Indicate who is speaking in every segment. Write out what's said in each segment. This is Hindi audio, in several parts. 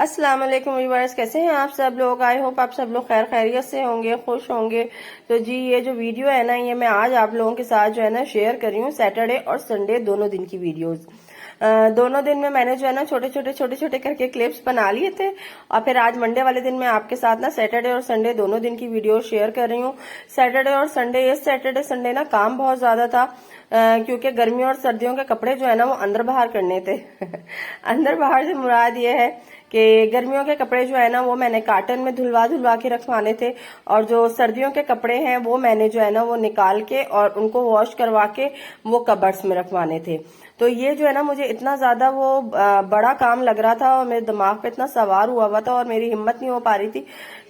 Speaker 1: अस्सलाम वालेकुम व्यूअर्स, कैसे हैं आप सब लोग। आई होप आप सब लोग खैर खैरियत से होंगे, खुश होंगे। तो जी ये जो वीडियो है ना, ये मैं आज आप लोगों के साथ जो है ना शेयर कर रही हूँ सैटरडे और संडे दोनों दिन की वीडियोस। दोनों दिन में मैंने जो है ना छोटे छोटे करके क्लिप्स बना लिए थे और फिर आज मंडे वाले दिन मैं आपके साथ ना सैटरडे और संडे दोनों दिन की वीडियो शेयर कर रही हूँ। सैटरडे और संडे, ये सैटरडे संडे ना काम बहुत ज्यादा था क्योंकि गर्मियों और सर्दियों के कपड़े जो है ना वो अंदर बाहर करने थे। अंदर बाहर से मुराद ये है कि गर्मियों के कपड़े जो है ना वो मैंने कार्टन में धुलवा के रखवाने थे और जो सर्दियों के कपड़े हैं वो मैंने जो है ना वो निकाल के और उनको वॉश करवा के वो कबर्ड्स में रखवाने थे। तो ये जो है ना मुझे इतना ज्यादा वो बड़ा काम लग रहा था और मेरे दिमाग पे इतना सवार हुआ था और मेरी हिम्मत नहीं हो पा रही थी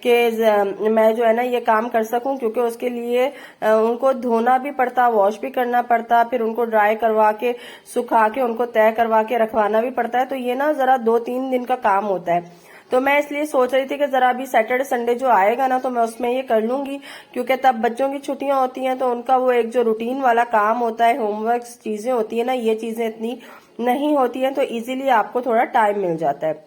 Speaker 1: कि मैं जो है ना ये काम कर सकूं, क्योंकि उसके लिए उनको धोना भी पड़ता, वॉश भी करना पड़ता, फिर उनको ड्राई करवा के सुखा के उनको तय करवा के रखवाना भी पड़ता है। तो ये ना जरा 2-3 दिन का काम होता है। तो मैं इसलिए सोच रही थी कि जरा अभी सैटरडे संडे जो आएगा ना तो मैं उसमें ये कर लूंगी, क्योंकि तब बच्चों की छुट्टियां होती हैं तो उनका वो एक जो रूटीन वाला काम होता है, होमवर्क चीजें होती है ना, ये चीजें इतनी नहीं होती हैं तो इजीली आपको थोड़ा टाइम मिल जाता है।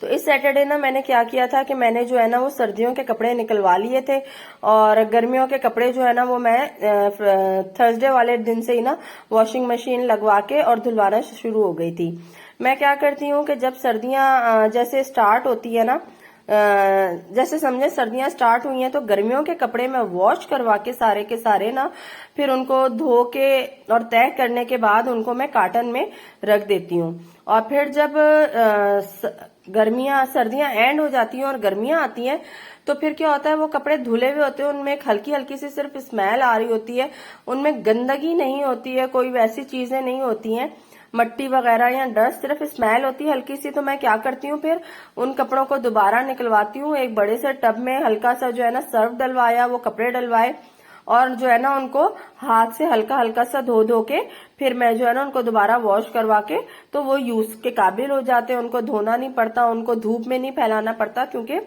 Speaker 1: तो इस सैटरडे ना मैंने क्या किया था कि मैंने जो है ना वो सर्दियों के कपड़े निकलवा लिए थे और गर्मियों के कपड़े जो है ना वो मैं थर्सडे वाले दिन से ही ना वॉशिंग मशीन लगवा के और धुलवाना शुरू हो गई थी। मैं क्या करती हूँ कि जब सर्दियां जैसे स्टार्ट होती है ना, जैसे समझे सर्दियां स्टार्ट हुई हैं तो गर्मियों के कपड़े मैं वॉश करवा के सारे ना फिर उनको धो के और तय करने के बाद उनको मैं कार्टन में रख देती हूँ। और फिर जब सर्दियां एंड हो जाती हैं और गर्मियां आती हैं तो फिर क्या होता है, वो कपड़े धुले हुए होते हैं, उनमें एक हल्की हल्की सी सिर्फ स्मेल आ रही होती है, उनमें गंदगी नहीं होती है, कोई वैसी चीजें नहीं होती हैं, मट्टी वगैरह या डस्ट, सिर्फ स्मेल होती है हल्की सी। तो मैं क्या करती हूँ, फिर उन कपड़ों को दोबारा निकलवाती हूँ, एक बड़े से टब में हल्का सा जो है ना सर्फ डलवाया, वो कपड़े डलवाए और जो है ना उनको हाथ से हल्का हल्का सा धो के फिर मैं जो है ना उनको दोबारा वॉश करवा के तो वो यूज के काबिल हो जाते हैं। उनको धोना नहीं पड़ता, उनको धूप में नहीं फैलाना पड़ता, क्योंकि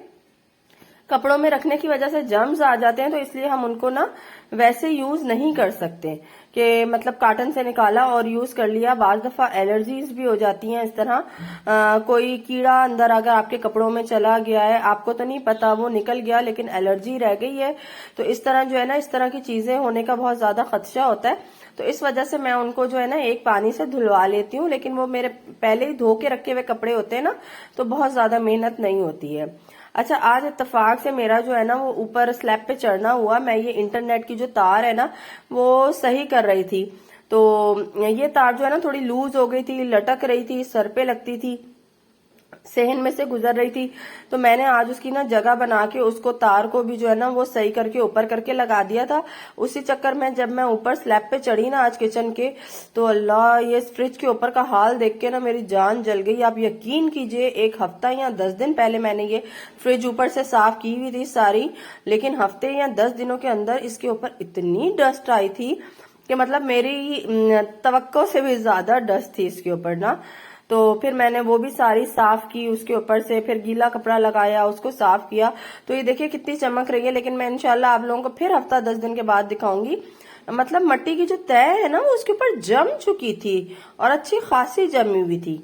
Speaker 1: कपड़ों में रखने की वजह से जर्म्स आ जाते हैं, तो इसलिए हम उनको ना वैसे यूज नहीं कर सकते कि मतलब कार्टन से निकाला और यूज कर लिया। बाज दफा एलर्जीज भी हो जाती हैं इस तरह। कोई कीड़ा अंदर अगर आपके कपड़ों में चला गया है, आपको तो नहीं पता, वो निकल गया लेकिन एलर्जी रह गई है, तो इस तरह जो है ना इस तरह की चीजें होने का बहुत ज्यादा खदशा होता है। तो इस वजह से मैं उनको जो है ना एक पानी से धुलवा लेती हूँ, लेकिन वो मेरे पहले ही धो के रखे हुए कपड़े होते हैं ना तो बहुत ज्यादा मेहनत नहीं होती है। अच्छा, आज इत्तेफाक से मेरा जो है ना वो ऊपर स्लैब पे चढ़ना हुआ, मैं ये इंटरनेट की जो तार है ना वो सही कर रही थी, तो ये तार जो है ना थोड़ी लूज हो गई थी, लटक रही थी, सर पे लगती थी, सहन में से गुजर रही थी। तो मैंने आज उसकी ना जगह बना के उसको तार को भी जो है ना वो सही करके ऊपर करके लगा दिया था। उसी चक्कर में जब मैं ऊपर स्लैब पे चढ़ी ना आज किचन के, तो अल्लाह, ये फ्रिज के ऊपर का हाल देख के ना मेरी जान जल गई। आप यकीन कीजिए, 1 हफ्ता या 10 दिन पहले मैंने ये फ्रिज ऊपर से साफ की हुई थी सारी, लेकिन हफ्ते या 10 दिनों के अंदर इसके ऊपर इतनी डस्ट आई थी कि मतलब मेरी तवक्को से भी ज्यादा डस्ट थी इसके ऊपर ना। तो फिर मैंने वो भी सारी साफ की, उसके ऊपर से फिर गीला कपड़ा लगाया, उसको साफ किया। तो ये देखिए कितनी चमक रही है, लेकिन मैं इंशाल्लाह आप लोगों को फिर हफ्ता 10 दिन के बाद दिखाऊंगी। मतलब मट्टी की जो तय है ना वो उसके ऊपर जम चुकी थी और अच्छी खासी जमी हुई थी।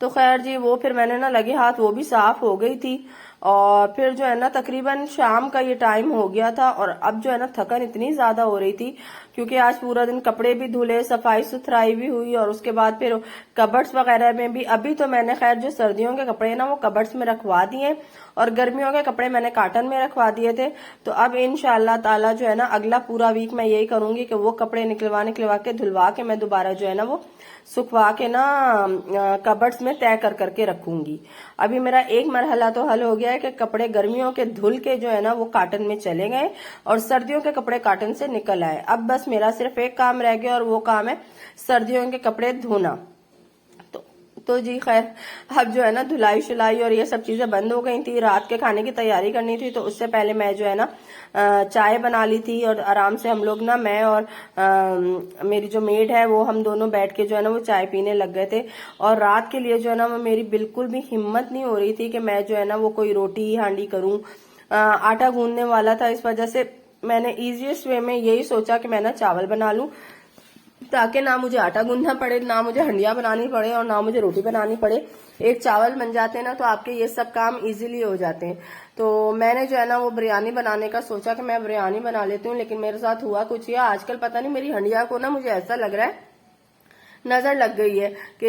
Speaker 1: तो खैर जी, वो फिर मैंने ना लगे हाथ वो भी साफ हो गई थी। और फिर जो है ना तकरीबन शाम का ये टाइम हो गया था और अब जो है ना थकन इतनी ज्यादा हो रही थी, क्योंकि आज पूरा दिन कपड़े भी धुले, सफाई सुथराई भी हुई और उसके बाद फिर कबर्ड्स वगैरह में भी। अभी तो मैंने खैर जो सर्दियों के कपड़े ना वो कबर्ड्स में रखवा दिए और गर्मियों के कपड़े मैंने कार्टन में रखवा दिए थे। तो अब इंशाल्लाह ताला जो है ना अगला पूरा वीक मैं यही करूंगी कि वो कपड़े निकलवा के धुलवा के मैं दोबारा जो है ना वो सुखवा के ना कबर्ड्स में तय करके रखूंगी। अभी मेरा एक मरहला तो हल हो गया है कि कपड़े गर्मियों के धुल के जो है ना वो कार्टन में चले गए और सर्दियों के कपड़े कार्टन से निकल आए। अब बस मेरा सिर्फ एक काम रह गया और वो काम है सर्दियों के कपड़े धोना। तो जी खैर, अब जो है ना धुलाई शुलाई और ये सब चीजें बंद हो गई थी। रात के खाने की तैयारी करनी थी, तो उससे पहले मैं जो है ना चाय बना ली थी और आराम से हम लोग ना, मैं और मेरी जो मेड है वो, हम दोनों बैठ के जो है ना वो चाय पीने लग गए थे। और रात के लिए जो है ना वो मेरी बिल्कुल भी हिम्मत नहीं हो रही थी कि मैं जो है ना वो कोई रोटी हांडी करूं। आटा गूंदने वाला था, इस वजह से मैंने इजीएस्ट वे में यही सोचा कि मैं ना चावल बना लूं। ताकि ना मुझे आटा गूंदना पड़े, ना मुझे हंडिया बनानी पड़े और ना मुझे रोटी बनानी पड़े। एक चावल बन जाते हैं ना तो आपके ये सब काम इजीली हो जाते हैं। तो मैंने जो है ना वो बिरयानी बनाने का सोचा कि मैं बिरयानी बना लेती हूँ, लेकिन मेरे साथ हुआ कुछ ये, आजकल पता नहीं मेरी हंडिया को ना मुझे ऐसा लग रहा है नजर लग गई है कि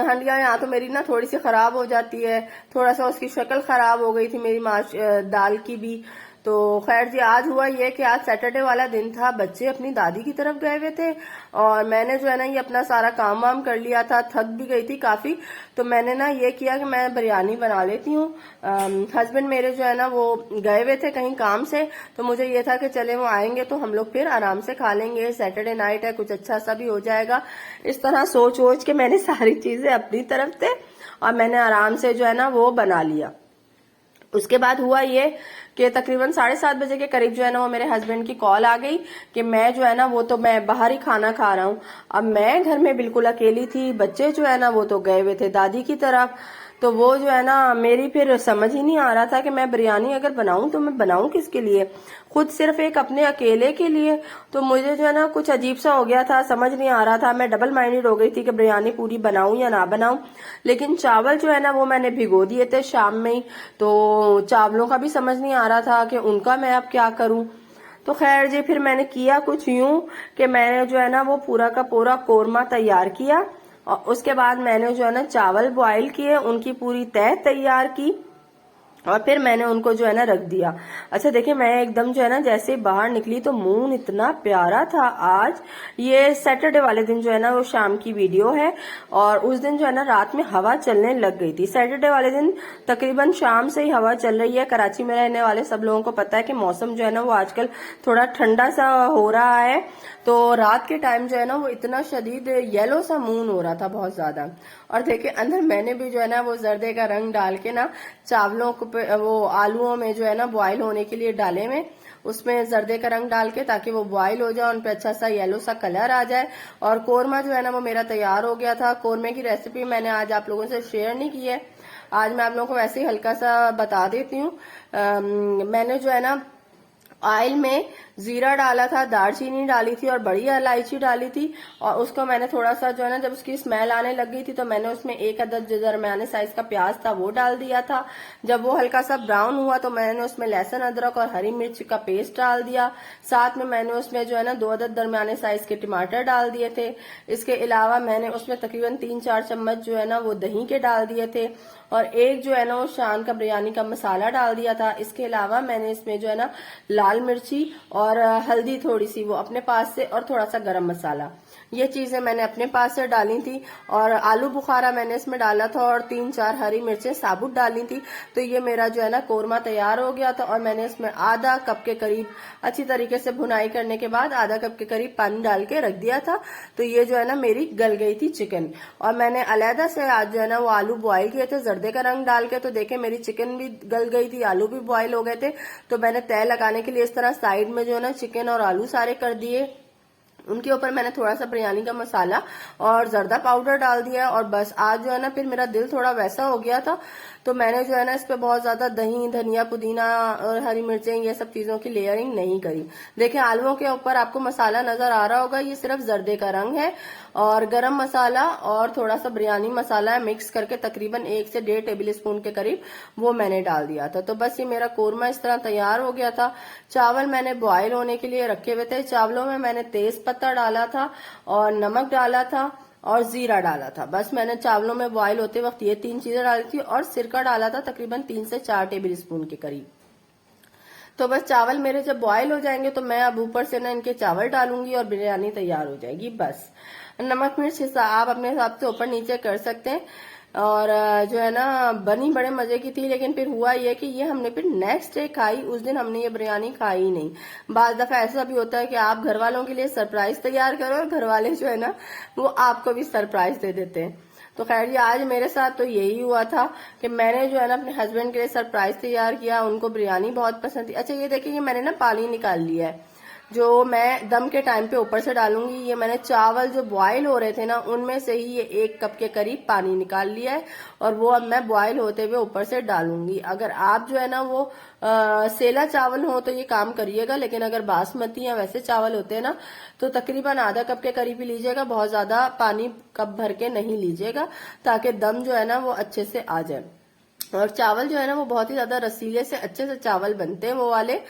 Speaker 1: हंडिया यहाँ तो मेरी ना थोड़ी सी खराब हो जाती है, थोड़ा सा उसकी शक्ल खराब हो गई थी मेरी दाल की भी। तो खैर जी, आज हुआ ये कि आज सैटरडे वाला दिन था, बच्चे अपनी दादी की तरफ गए हुए थे और मैंने जो है ना ये अपना सारा काम वाम कर लिया था, थक भी गई थी काफी। तो मैंने ना ये किया कि मैं बिरयानी बना लेती हूँ। हस्बैंड मेरे जो है ना वो गए हुए थे कहीं काम से, तो मुझे ये था कि चले वो आएंगे तो हम लोग फिर आराम से खा लेंगे, सैटरडे नाइट है, कुछ अच्छा सा भी हो जाएगा। इस तरह सोच वोच के मैंने सारी चीजें अपनी तरफ से और मैंने आराम से जो है ना वो बना लिया। उसके बाद हुआ ये कि तकरीबन 7:30 बजे के करीब जो है ना वो मेरे हस्बैंड की कॉल आ गई कि मैं जो है ना वो तो मैं बाहर ही खाना खा रहा हूँ। अब मैं घर में बिल्कुल अकेली थी, बच्चे जो है ना वो तो गए हुए थे दादी की तरफ। तो वो जो है ना मेरी फिर समझ ही नहीं आ रहा था कि मैं बिरयानी अगर बनाऊं तो मैं बनाऊं किसके लिए, खुद सिर्फ एक अपने अकेले के लिए। तो मुझे जो है ना कुछ अजीब सा हो गया था, समझ नहीं आ रहा था, मैं डबल माइंडेड हो गई थी कि बिरयानी पूरी बनाऊं या ना बनाऊं। लेकिन चावल जो है ना वो मैंने भिगो दिए थे शाम में ही, तो चावलों का भी समझ नहीं आ रहा था कि उनका मैं अब क्या करूं। तो खैर जी, फिर मैंने किया कुछ यूं कि मैंने जो है ना वो पूरा का पूरा कोरमा तैयार किया और उसके बाद मैंने जो है ना चावल बॉईल किए, उनकी पूरी तह तैयार की और फिर मैंने उनको जो है ना रख दिया। अच्छा देखिए, मैं एकदम जो है ना जैसे बाहर निकली तो मून इतना प्यारा था आज। ये सैटरडे वाले दिन जो है ना वो शाम की वीडियो है और उस दिन जो है ना रात में हवा चलने लग गई थी। सैटरडे वाले दिन तकरीबन शाम से ही हवा चल रही है। कराची में रहने वाले सब लोगों को पता है कि मौसम जो है ना वो आजकल थोड़ा ठंडा सा हो रहा है। तो रात के टाइम जो है ना वो इतना शदीद येलो सा मून हो रहा था, बहुत ज्यादा। और देखिए अंदर मैंने भी जो है ना वो जर्दे का रंग डाल के ना चावलों को वो आलूओं में जो है ना बॉयल होने के लिए डाले में, उसमें जर्दे का रंग डाल के ताकि वो बॉयल हो जाए, उन पे अच्छा सा येलो सा कलर आ जाए। और कोरमा जो है ना वो मेरा तैयार हो गया था। कोरमे की रेसिपी मैंने आज आप लोगों से शेयर नहीं की है, आज मैं आप लोगों को वैसे ही हल्का सा बता देती हूँ। मैंने जो है ना ऑयल में जीरा डाला था, दालचीनी डाली थी और बड़ी इलायची डाली थी और उसको मैंने थोड़ा सा जो है ना जब उसकी स्मेल आने लग गई थी तो मैंने उसमें एक अदद जो दरमियाने साइज का प्याज था वो डाल दिया था। जब वो हल्का सा ब्राउन हुआ तो मैंने उसमें लहसुन अदरक और हरी मिर्च का पेस्ट डाल दिया। साथ में मैंने उसमें जो है ना 2 अदद दरमियाने साइज के टमाटर डाल दिए थे। इसके अलावा मैंने उसमें तकरीबन 3-4 चम्मच जो है ना वो दही के डाल दिए थे और एक जो है ना वो शान का बिरयानी का मसाला डाल दिया था। इसके अलावा मैंने इसमें जो है ना लाल मिर्ची और हल्दी थोड़ी सी वो अपने पास से और थोड़ा सा गरम मसाला, ये चीजें मैंने अपने पास से डाली थी। और आलू बुखारा मैंने इसमें डाला था और 3-4 हरी मिर्चें साबुत डाली थी। तो ये मेरा जो है ना कोरमा तैयार हो गया था और मैंने इसमें आधा कप के करीब अच्छी तरीके से भुनाई करने के बाद आधा कप के करीब पानी डाल के रख दिया था। तो ये जो है ना मेरी गल गई थी चिकन। और मैंने अलहदा से आज जो है ना वो आलू बॉयल किए थे जर्दे का रंग डाल के। तो देखे मेरी चिकन भी गल गई थी, आलू भी बॉयल हो गए थे। तो मैंने तय लगाने के लिए इस तरह साइड में जो है ना चिकन और आलू सारे कर दिए। उनके ऊपर मैंने थोड़ा सा बिरयानी का मसाला और जर्दा पाउडर डाल दिया और बस आज जो है ना फिर मेरा दिल थोड़ा वैसा हो गया था तो मैंने जो है ना इस पे बहुत ज्यादा दही, धनिया, पुदीना और हरी मिर्चें ये सब चीजों की लेयरिंग नहीं करी। देखिए आलूओं के ऊपर आपको मसाला नजर आ रहा होगा, ये सिर्फ जर्दे का रंग है और गरम मसाला और थोड़ा सा बिरयानी मसाला है, मिक्स करके तकरीबन 1 से 1.5 टेबल स्पून के करीब वो मैंने डाल दिया था। तो बस ये मेरा कोरमा इस तरह तैयार हो गया था। चावल मैंने बॉयल होने के लिए रखे हुए थे। चावलों में मैंने तेज पत्ता डाला था और नमक डाला था और जीरा डाला था। बस मैंने चावलों में बॉयल होते वक्त ये 3 चीजें डाली थी और सिरका डाला था तकरीबन 3 से 4 टेबल स्पून के करीब। तो बस चावल मेरे जब बॉयल हो जाएंगे तो मैं अब ऊपर से ना इनके चावल डालूंगी और बिरयानी तैयार हो जाएगी। बस नमक मिर्च आप अपने हिसाब से ऊपर नीचे कर सकते हैं। और जो है ना बनी बड़े मजे की थी, लेकिन फिर हुआ ये कि ये हमने फिर नेक्स्ट डे खाई, उस दिन हमने ये बिरयानी खाई ही नहीं। बाज दफा ऐसा भी होता है कि आप घर वालों के लिए सरप्राइज तैयार करो और घर वाले जो है ना वो आपको भी सरप्राइज दे देते हैं। तो खैर ये आज मेरे साथ तो यही हुआ था कि मैंने जो है ना अपने हस्बैंड के लिए सरप्राइज तैयार किया। उनको बिरयानी बहुत पसंद थी। अच्छा ये देखिए, ये मैंने ना पानी निकाल लिया है जो मैं दम के टाइम पे ऊपर से डालूंगी, ये मैंने चावल जो बॉईल हो रहे थे ना उनमें से ही ये 1 कप के करीब पानी निकाल लिया है और वो अब मैं बॉईल होते हुए ऊपर से डालूंगी। अगर आप जो है ना वो सेला चावल हो तो ये काम करिएगा, लेकिन अगर बासमती या वैसे चावल होते हैं ना तो तकरीबन आधा कप के करीब ही लीजिएगा, बहुत ज्यादा पानी कप भर के नहीं लीजिएगा, ताकि दम जो है ना वो अच्छे से आ जाए। और चावल जो है ना वो बहुत ही ज्यादा रसीले से अच्छे से चावल बनते हैं वो वाले,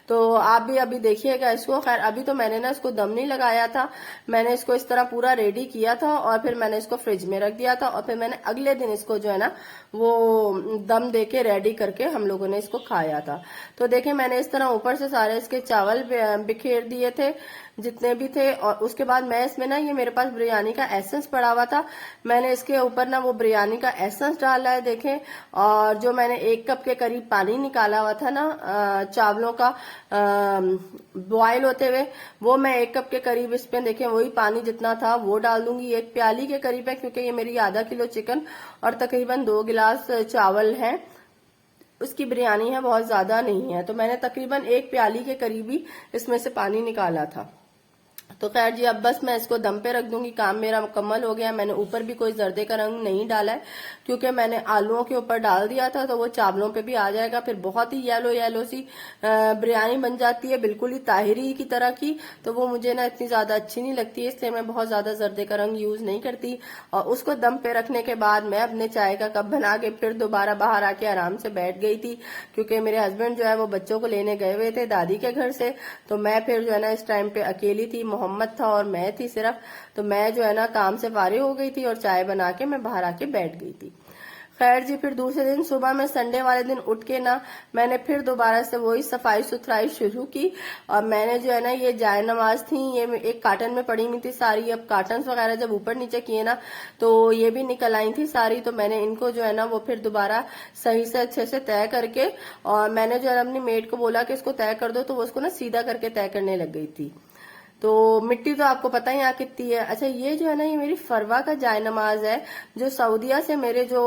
Speaker 1: तो आप भी अभी देखिएगा इसको। खैर अभी तो मैंने ना इसको दम नहीं लगाया था, मैंने इसको इस तरह पूरा रेडी किया था और फिर मैंने इसको फ्रिज में रख दिया था और फिर मैंने अगले दिन इसको जो है ना वो दम देके रेडी करके हम लोगों ने इसको खाया था। तो देखें मैंने इस तरह ऊपर से सारे इसके चावल बिखेर दिए थे जितने भी थे, और उसके बाद मैं इसमें ना, ये मेरे पास बिरयानी का एसेंस पड़ा हुआ था, मैंने इसके ऊपर ना वो बिरयानी का एसेंस डाला है देखें। और जो मैंने 1 कप के करीब पानी निकाला हुआ था ना चावलों का बॉयल होते हुए, वो मैं 1 कप के करीब इसमें देखें वही पानी जितना था वो डाल दूंगी। 1 प्याली के करीब है, क्योंकि ये मेरी आधा किलो चिकन और तकरीबन 2 गिलास चावल है, उसकी बिरयानी है, बहुत ज्यादा नहीं है। तो मैंने तकरीबन 1 प्याली के करीब ही इसमें से पानी निकाला था। तो खैर जी अब बस मैं इसको दम पे रख दूंगी, काम मेरा मुकम्मल हो गया। मैंने ऊपर भी कोई जर्दे का रंग नहीं डाला है, क्योंकि मैंने आलूओं के ऊपर डाल दिया था तो वो चावलों पे भी आ जाएगा, फिर बहुत ही येलो येलो सी बिरयानी बन जाती है, बिल्कुल ही ताहिरी की तरह की। तो वो मुझे ना इतनी ज्यादा अच्छी नहीं लगती है, इसलिए मैं बहुत ज्यादा जर्दे का रंग यूज नहीं करती। और उसको दम पे रखने के बाद मैं अपने चाय का कप बना के फिर दोबारा बाहर आके आराम से बैठ गई थी, क्योंकि मेरे हस्बैंड जो है वो बच्चों को लेने गए हुए थे दादी के घर से। तो मैं फिर जो है ना इस टाइम पे अकेली थी, मोहम्मद था और मैं थी सिर्फ। तो मैं जो है ना काम से फारिग हो गई थी और चाय बना के मैं बाहर आके बैठ गई थी। खैर जी फिर दूसरे दिन सुबह में संडे वाले दिन उठ के ना मैंने फिर दोबारा से वही सफाई सुथराई शुरू की। और मैंने जो है ना ये जाय नमाज थी, ये एक कार्टन में पड़ी हुई थी सारी। अब कार्टन वगैरह जब ऊपर नीचे किए ना तो ये भी निकल आई थी सारी, तो मैंने इनको जो है ना वो फिर दोबारा सही से अच्छे से तय करके, और मैंने जो है अपनी मेड को बोला कि इसको तय कर दो, तो वो उसको ना सीधा करके तय करने लग गई थी। तो मिट्टी तो आपको पता ही यहाँ कितनी है। अच्छा ये जो है ना ये मेरी फरवा का जाय नमाज है, जो सऊदिया से मेरे जो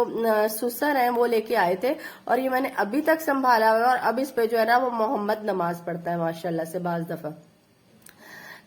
Speaker 1: सुसर हैं वो लेके आए थे, और ये मैंने अभी तक संभाला हुआ है। और अब इस पे जो है ना वो मोहम्मद नमाज पढ़ता है माशाल्लाह से बाज दफा।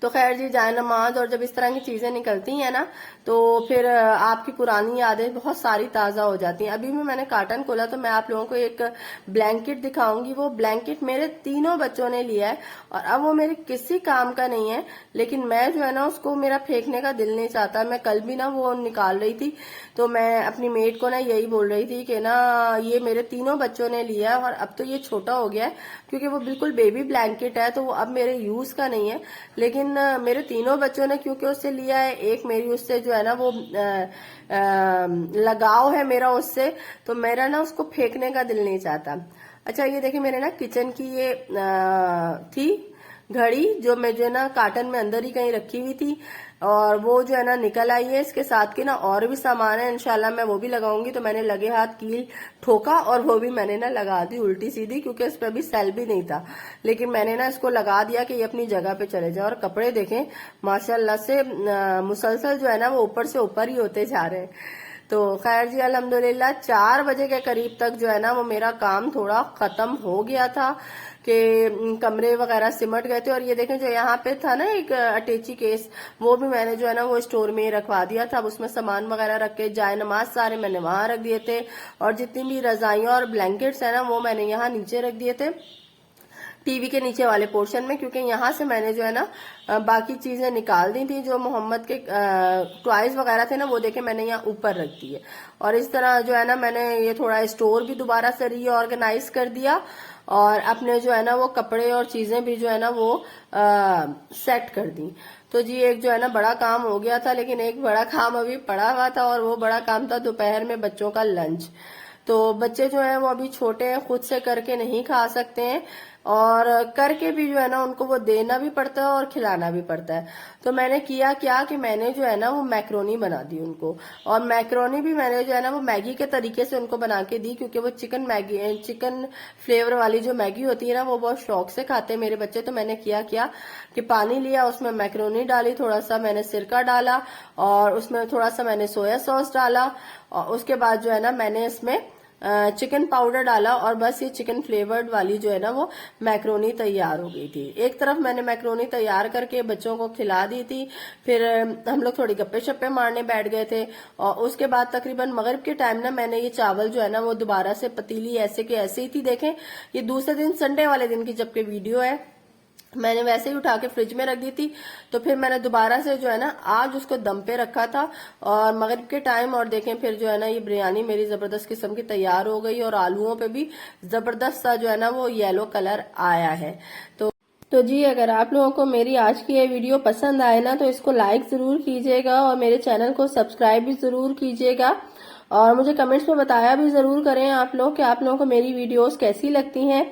Speaker 1: तो खैर जी जाय नमाज और जब इस तरह की चीजें निकलती हैं ना तो फिर आपकी पुरानी यादें बहुत सारी ताजा हो जाती हैं। अभी भी मैंने कार्टन खोला तो मैं आप लोगों को एक ब्लैंकेट दिखाऊंगी। वो ब्लैंकेट मेरे तीनों बच्चों ने लिया है और अब वो मेरे किसी काम का नहीं है, लेकिन मैं जो है ना उसको मेरा फेंकने का दिल नहीं चाहता। मैं कल भी ना वो निकाल रही थी तो मैं अपनी मेड को ना यही बोल रही थी कि ना ये मेरे तीनों बच्चों ने लिया है और अब तो ये छोटा हो गया है, क्योंकि वो बिल्कुल बेबी ब्लैंकेट है, तो वो अब मेरे यूज का नहीं है। लेकिन मेरे तीनों बच्चों ने क्योंकि उससे लिया है, एक मेरी उससे जो है ना वो लगाव है मेरा उससे, तो मेरा ना उसको फेंकने का दिल नहीं चाहता। अच्छा ये देखिए मेरे ना किचन की ये थी घड़ी, जो मैं जो है ना कार्टन में अंदर ही कहीं रखी हुई थी, और वो जो है ना निकल आई है। इसके साथ की ना और भी सामान है, इंशाल्लाह मैं वो भी लगाऊंगी। तो मैंने लगे हाथ कील ठोका और वो भी मैंने ना लगा दी उल्टी सीधी, क्योंकि इस पर भी सेल भी नहीं था, लेकिन मैंने ना इसको लगा दिया कि ये अपनी जगह पे चले जाए। और कपड़े देखें माशाल्लाह से मुसलसल जो है ना वो ऊपर से ऊपर ही होते जा रहे हैं। तो खैर जी अल्हम्दुलिल्लाह 4 बजे के करीब तक जो है ना वो मेरा काम थोड़ा खत्म हो गया था, कि कमरे वगैरह सिमट गए थे। और ये देखें जो यहाँ पे था ना एक अटैची केस, वो भी मैंने जो है ना वो स्टोर में रखवा दिया था। अब उसमें सामान वगैरह रख के जाय नमाज सारे मैंने वहां रख दिए थे, और जितनी भी रजाइयां और ब्लैंकेट्स है ना वो मैंने यहाँ नीचे रख दिए थे टीवी के नीचे वाले पोर्शन में, क्योंकि यहाँ से मैंने जो है ना बाकी चीजें निकाल दी थी। जो मोहम्मद के टॉयज वगैरह थे ना वो देखे मैंने यहाँ ऊपर रख दिए। और इस तरह जो है ना मैंने ये थोड़ा स्टोर भी दोबारा से रीऑर्गेनाइज कर दिया, और अपने जो है ना वो कपड़े और चीजें भी जो है ना वो सेट कर दी। तो जी एक जो है ना बड़ा काम हो गया था, लेकिन एक बड़ा काम अभी पड़ा हुआ था, और वो बड़ा काम था दोपहर में बच्चों का लंच। तो बच्चे जो है वो अभी छोटे हैं, खुद से करके नहीं खा सकते हैं, और करके भी जो है ना उनको वो देना भी पड़ता है और खिलाना भी पड़ता है। तो मैंने किया क्या कि मैंने जो है ना वो मैक्रोनी बना दी उनको, और मैक्रोनी भी मैंने जो है ना वो मैगी के तरीके से उनको बना के दी, क्योंकि वो चिकन फ्लेवर वाली जो मैगी होती है ना वो बहुत शौक से खाते हैं मेरे बच्चे। तो मैंने किया कि पानी लिया, उसमें मैक्रोनी डाली, थोड़ा सा मैंने सिरका डाला, और उसमें थोड़ा सा मैंने सोया सॉस डाला, और उसके बाद जो है ना मैंने इसमें चिकन पाउडर डाला और बस ये चिकन फ्लेवर्ड वाली जो है ना वो मैक्रोनी तैयार हो गई थी। एक तरफ मैंने मैक्रोनी तैयार करके बच्चों को खिला दी थी, फिर हम लोग थोड़ी गप्पे शप्पे मारने बैठ गए थे और उसके बाद तकरीबन मगरिब के टाइम ना मैंने ये चावल जो है ना वो दोबारा से पतीली ऐसे के ऐसे ही थी। देखें, ये दूसरे दिन संडे वाले दिन की जबकि वीडियो है, मैंने वैसे ही उठा के फ्रिज में रख दी थी। तो फिर मैंने दोबारा से जो है ना आज उसको दम पे रखा था और मगरिब के टाइम, और देखें फिर जो है ना ये बिरयानी मेरी जबरदस्त किस्म की तैयार हो गई और आलूओं पे भी जबरदस्त सा जो है ना वो येलो कलर आया है। तो जी, अगर आप लोगों को मेरी आज की ये वीडियो पसंद आए ना तो इसको लाइक जरूर कीजिएगा और मेरे चैनल को सब्सक्राइब भी जरूर कीजिएगा और मुझे कमेंट्स में बताया भी जरूर करें आप लोग कि आप लोगों को मेरी वीडियोस कैसी लगती हैं।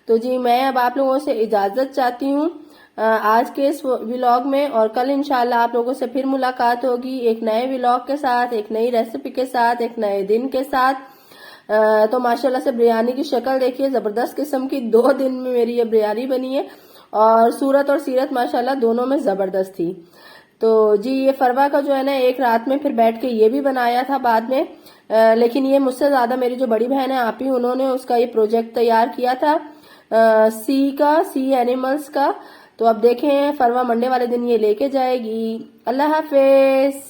Speaker 1: तो जी, मैं अब आप लोगों से इजाजत चाहती हूँ आज के इस व्लॉग में, और कल इंशाल्लाह आप लोगों से फिर मुलाकात होगी एक नए व्लॉग के साथ, एक नई रेसिपी के साथ, एक नए दिन के साथ। तो माशाल्लाह से बिरयानी की शक्ल देखिए, जबरदस्त किस्म की 2 दिन में मेरी ये बिरयानी बनी है और सूरत और सीरत माशाल्लाह दोनों में जबरदस्त थी। तो जी, ये फरवा का जो है ना एक रात में फिर बैठ के ये भी बनाया था बाद में, लेकिन ये मुझसे ज्यादा मेरी जो बड़ी बहन है आप ही, उन्होंने उसका ये प्रोजेक्ट तैयार किया था सी एनिमल्स का। तो अब देखें फरवा मंडे वाले दिन ये लेके जाएगी। अल्लाह हाफिज।